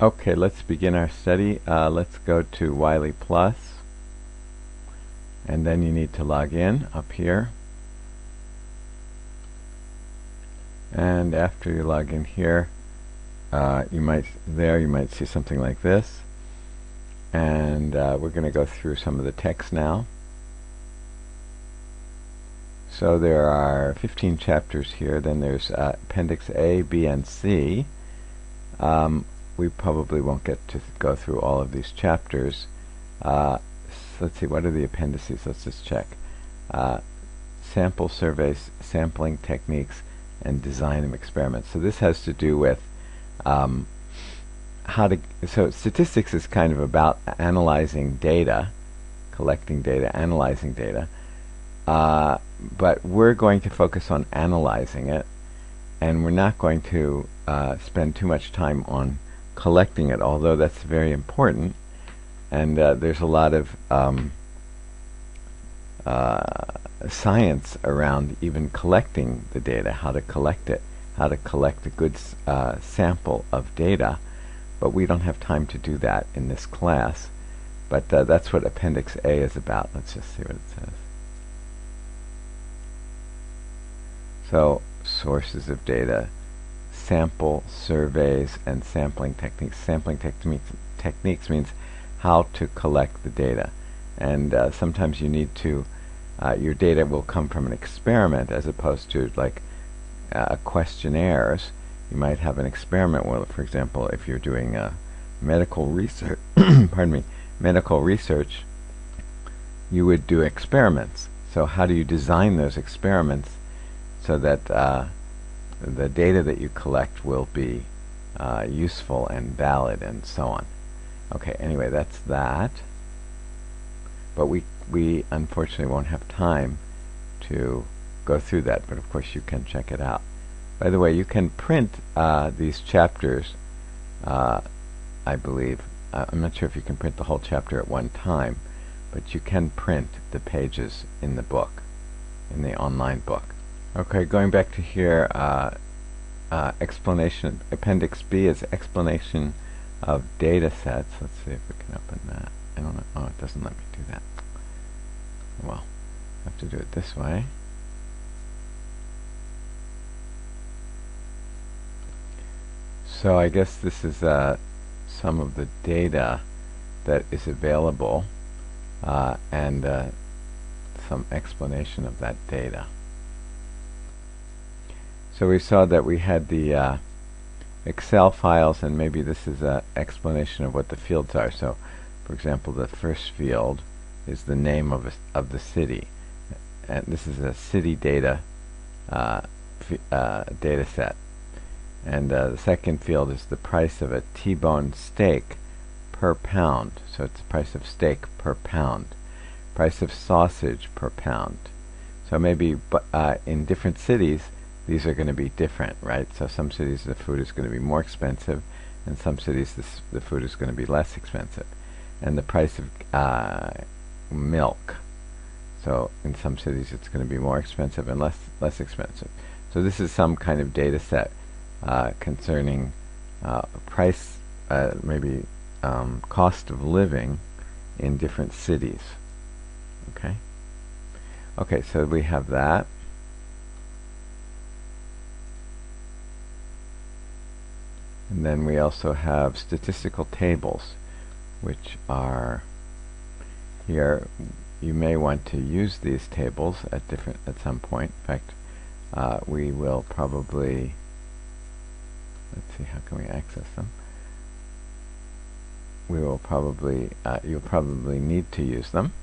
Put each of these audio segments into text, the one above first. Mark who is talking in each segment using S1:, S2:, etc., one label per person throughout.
S1: Okay, let's begin our study. Let's go to Wiley Plus, and then you need to log in up here. And after you log in here, you might see something like this. And we're going to go through some of the text now. So there are 15 chapters here. Then there's Appendix A, B, and C. We probably won't get to go through all of these chapters. So let's see, what are the appendices? Let's just check. Sample surveys, sampling techniques, and design of experiments. So this has to do with so statistics is kind of about analyzing data, collecting data, analyzing data. But we're going to focus on analyzing it, and we're not going to spend too much time on collecting it, although that's very important. And there's a lot of science around even collecting the data, how to collect it, how to collect a good sample of data. But we don't have time to do that in this class. But that's what Appendix A is about. Let's just see what it says. So, sources of data, sample surveys, and sampling techniques. Sampling techniques means how to collect the data. And sometimes you need to, your data will come from an experiment as opposed to like questionnaires. You might have an experiment where, for example, if you're doing medical research, pardon me, medical research, you would do experiments. So how do you design those experiments so that the data that you collect will be useful and valid and so on? Okay, anyway, that's that. But we unfortunately won't have time to go through that, but of course you can check it out. By the way, you can print these chapters, I believe. I'm not sure if you can print the whole chapter at one time, but you can print the pages in the book, in the online book. Okay, going back to here, explanation. Appendix B is explanation of data sets. Let's see if we can open that. I don't know. Oh, it doesn't let me do that. Well, I have to do it this way. So I guess this is some of the data that is available and some explanation of that data. So we saw that we had the Excel files, and maybe this is an explanation of what the fields are. So, for example, the first field is the name of the city, and this is a city data data set. And the second field is the price of a T-bone steak per pound. So it's the price of steak per pound. Price of sausage per pound. So maybe in different cities, these are going to be different, right? So some cities the food is going to be more expensive, and some cities the food is going to be less expensive. And the price of milk. So in some cities it's going to be more expensive and less expensive. So this is some kind of data set concerning price, maybe cost of living in different cities. Okay. Okay, so we have that. And then we also have statistical tables, which are here. You may want to use these tables at some point. In fact, we will probably. Let's see, how can we access them? We will probably, you'll probably need to use them.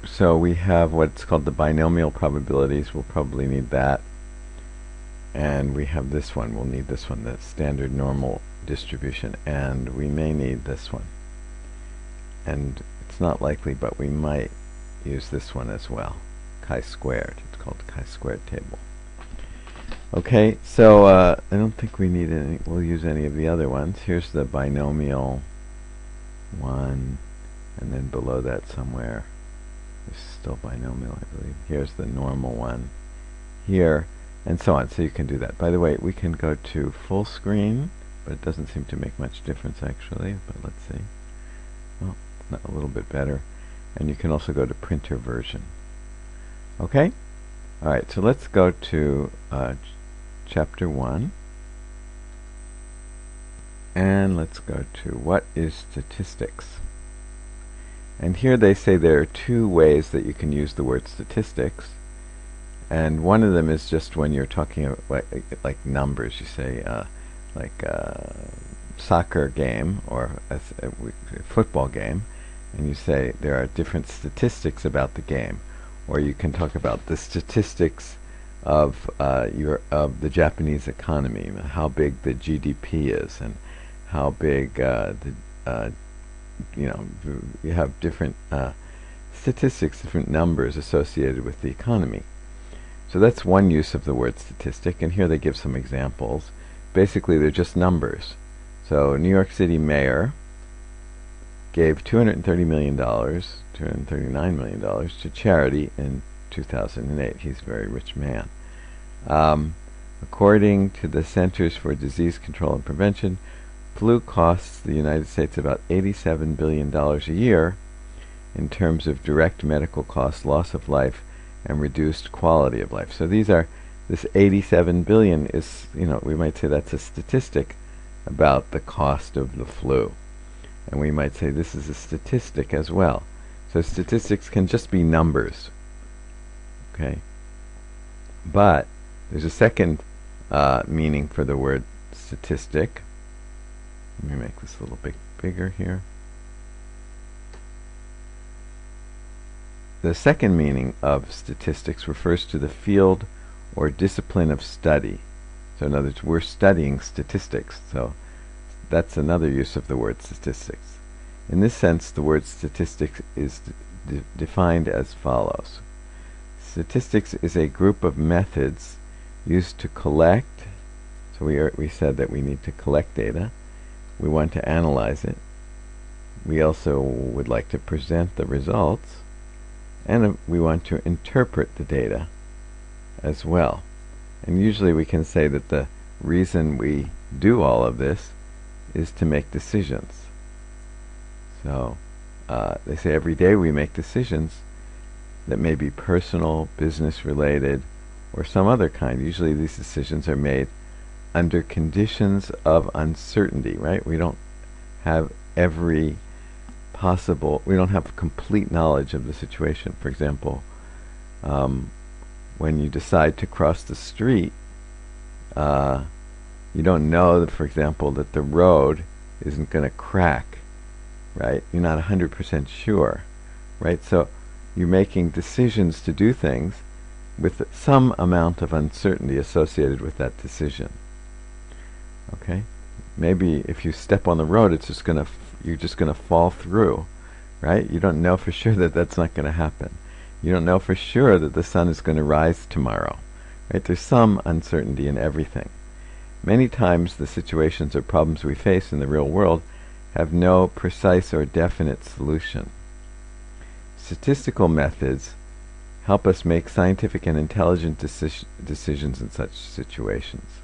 S1: So we have what's called the binomial probabilities. We'll probably need that. And we have this one. We'll need this one, the standard normal distribution. And we may need this one. And it's not likely, but we might use this one as well. Chi-squared. It's called the chi-squared table. Okay, so I don't think we need any. We'll use any of the other ones. Here's the binomial one, and then below that somewhere, this is still binomial, I believe. Here's the normal one here, and so on. So you can do that. By the way, we can go to full screen, but it doesn't seem to make much difference actually. But let's see. Well, a little bit better. And you can also go to printer version. Okay? Alright, so let's go to chapter 1. And let's go to what is statistics. And here they say there are two ways that you can use the word statistics. And one of them is just when you're talking about like numbers. You say like a soccer game or a football game, and you say there are different statistics about the game. Or you can talk about the statistics of the Japanese economy, how big the GDP is, and how big you have different statistics, different numbers associated with the economy. So that's one use of the word statistic, and here they give some examples. Basically, they're just numbers. So New York City mayor gave $230 million, $239 million to charity in 2008. He's a very rich man. According to the Centers for Disease Control and Prevention, flu costs the United States about $87 billion a year in terms of direct medical costs, loss of life, and reduced quality of life. So this 87 billion is, we might say that's a statistic about the cost of the flu. And we might say this is a statistic as well. So statistics can just be numbers. Okay? But there's a second meaning for the word statistic. Let me make this a little bit bigger here. The second meaning of statistics refers to the field or discipline of study. So in other words, we're studying statistics. So that's another use of the word statistics. In this sense, the word statistics is defined as follows. Statistics is a group of methods used to collect. So we said that we need to collect data. We want to analyze it. We also would like to present the results. And we want to interpret the data as well. And usually we can say that the reason we do all of this is to make decisions. So they say every day we make decisions that may be personal, business related, or some other kind. Usually these decisions are made under conditions of uncertainty, right? We don't have we don't have complete knowledge of the situation. For example, when you decide to cross the street, you don't know that, for example, that the road isn't going to crack, right? You're not 100% sure, right? So you're making decisions to do things with some amount of uncertainty associated with that decision. Okay? Maybe if you step on the road, you're just going to fall through, right? You don't know for sure that that's not going to happen. You don't know for sure that the sun is going to rise tomorrow, right? There's some uncertainty in everything. Many times the situations or problems we face in the real world have no precise or definite solution. Statistical methods help us make scientific and intelligent decisions in such situations.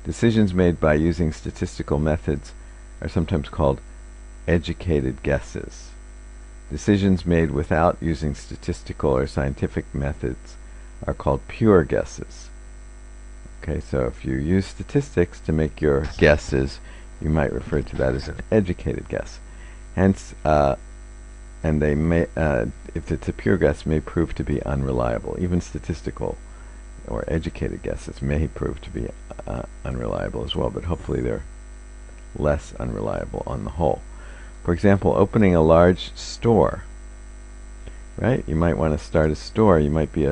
S1: Decisions made by using statistical methods are sometimes called educated guesses. Decisions made without using statistical or scientific methods are called pure guesses. Okay, so if you use statistics to make your guesses, you might refer to that as an educated guess. Hence, and they may, if it's a pure guess, may prove to be unreliable. Even statistical or educated guesses may prove to be unreliable as well, but hopefully they're less unreliable on the whole. For example, opening a large store, right? You might want to start a store. You might be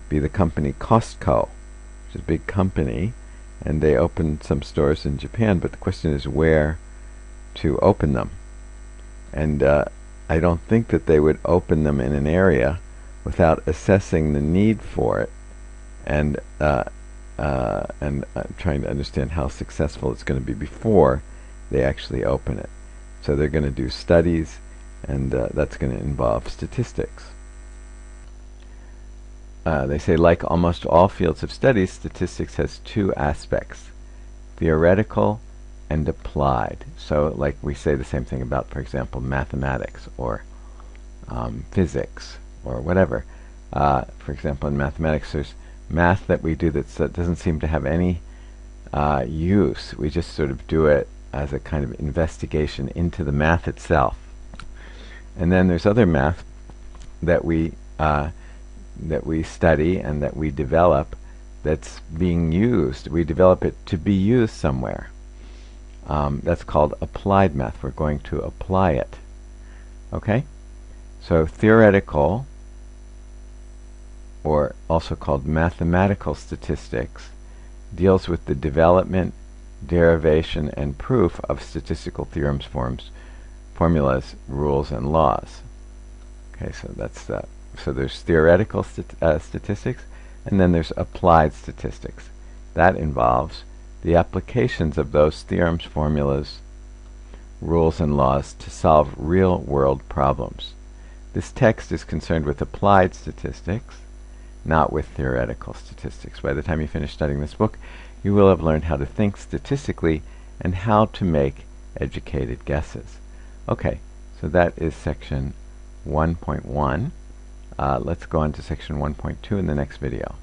S1: be the company Costco, which is a big company, and they opened some stores in Japan. But the question is where to open them, and I don't think that they would open them in an area without assessing the need for it, and trying to understand how successful it's going to be before they actually open it. So they're going to do studies, and that's going to involve statistics. They say, like almost all fields of study, statistics has two aspects: theoretical and applied. So like we say the same thing about, for example, mathematics or physics or whatever. For example, in mathematics, there's math that we do that doesn't seem to have any use. We just sort of do it as a kind of investigation into the math itself. And then there's other math that we study and that we develop that's being used. We develop it to be used somewhere. That's called applied math. We're going to apply it. Okay? So theoretical, or also called mathematical statistics, deals with the development, derivation, and proof of statistical theorems, formulas, rules, and laws. Okay, so that's that. So there's theoretical statistics, and then there's applied statistics. That involves the applications of those theorems, formulas, rules, and laws to solve real-world problems. This text is concerned with applied statistics, not with theoretical statistics. By the time you finish studying this book, you will have learned how to think statistically and how to make educated guesses. Okay, so that is section 1.1. Let's go on to section 1.2 in the next video.